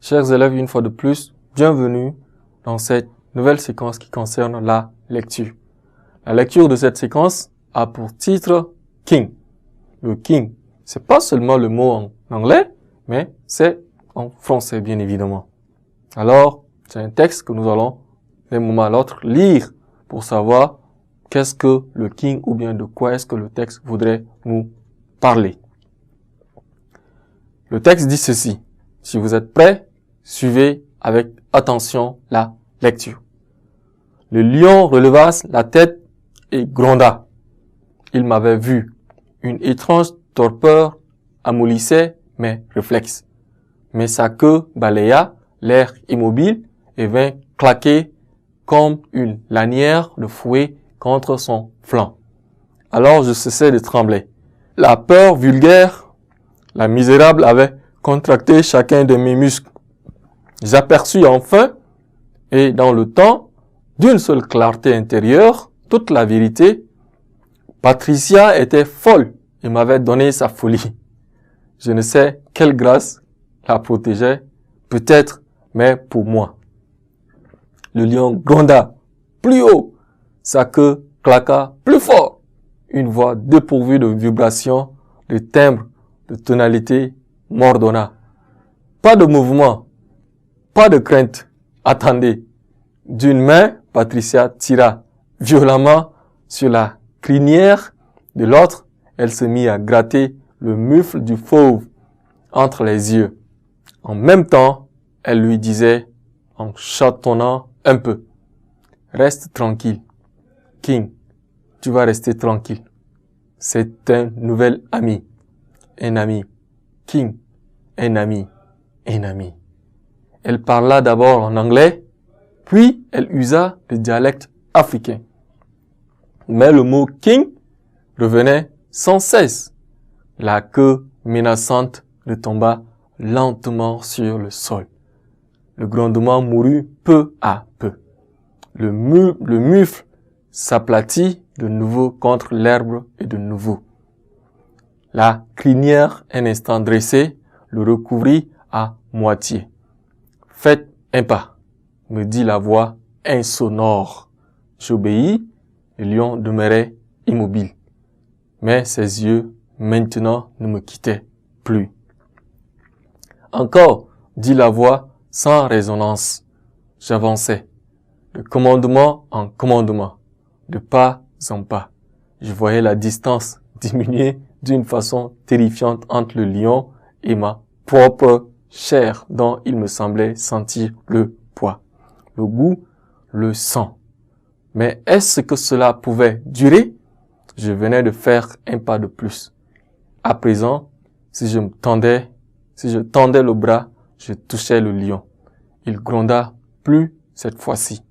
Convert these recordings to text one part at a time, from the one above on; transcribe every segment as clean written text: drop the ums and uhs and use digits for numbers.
Chers élèves, une fois de plus, bienvenue dans cette nouvelle séquence qui concerne la lecture. La lecture de cette séquence a pour titre King. Le King, c'est pas seulement le mot en anglais, mais c'est en français, bien évidemment. Alors, c'est un texte que nous allons, d'un moment à l'autre, lire pour savoir qu'est-ce que le King ou bien de quoi est-ce que le texte voudrait nous parler. Le texte dit ceci. Si vous êtes prêts, suivez avec attention la lecture. Le lion releva la tête et gronda. Il m'avait vu. Une étrange torpeur amollissait mes réflexes. Mais sa queue balaya l'air immobile et vint claquer comme une lanière de fouet contre son flanc. Alors je cessai de trembler. La peur vulgaire, la misérable avait contracté chacun de mes muscles. J'aperçus enfin, et dans le temps, d'une seule clarté intérieure, toute la vérité. Patricia était folle et m'avait donné sa folie. Je ne sais quelle grâce la protégeait, peut-être, mais pour moi. Le lion gronda plus haut, sa queue claqua plus fort. Une voix dépourvue de vibrations, de timbre, de tonalité m'ordonna. Pas de mouvement, pas de crainte. Attendez. D'une main, Patricia tira violemment sur la crinière, de l'autre, elle se mit à gratter le mufle du fauve entre les yeux. En même temps, elle lui disait, en chatonnant un peu, « Reste tranquille. King, tu vas rester tranquille. C'est un nouvel ami. Un ami. King, un ami. Un ami. » Elle parla d'abord en anglais, puis elle usa le dialecte africain. Mais le mot « king » revenait sans cesse. La queue menaçante le tomba lentement sur le sol. Le grondement mourut peu à peu. Le mufle s'aplatit de nouveau contre l'herbe et de nouveau. La crinière, un instant dressée, le recouvrit à moitié. « Faites un pas », me dit la voix insonore. J'obéis, le lion demeurait immobile. Mais ses yeux, maintenant, ne me quittaient plus. Encore, dit la voix sans résonance. J'avançais, de commandement en commandement, de pas en pas. Je voyais la distance diminuer d'une façon terrifiante entre le lion et ma propre chair dont il me semblait sentir le poids, le goût, le sang. Mais est-ce que cela pouvait durer? Je venais de faire un pas de plus. À présent, si je tendais le bras, je touchais le lion. Il gronda plus cette fois-ci.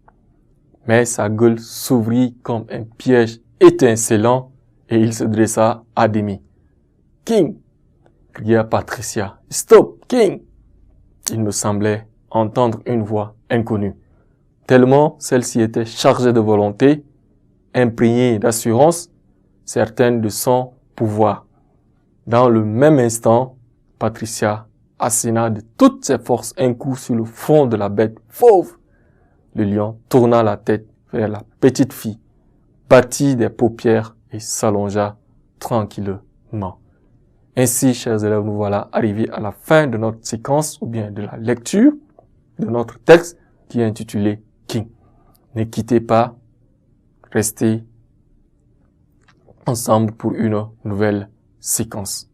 Mais sa gueule s'ouvrit comme un piège étincelant et il se dressa à demi. « King !» cria Patricia. « Stop, King !» Il me semblait entendre une voix inconnue. Tellement celle-ci était chargée de volonté, imprégnée d'assurance, certaine de son pouvoir. Dans le même instant, Patricia asséna de toutes ses forces un coup sur le front de la bête fauve. Le lion tourna la tête vers la petite fille, battit des paupières et s'allongea tranquillement. Ainsi, chers élèves, nous voilà arrivés à la fin de notre séquence ou bien de la lecture de notre texte qui est intitulé King. Ne quittez pas, restez ensemble pour une nouvelle séquence.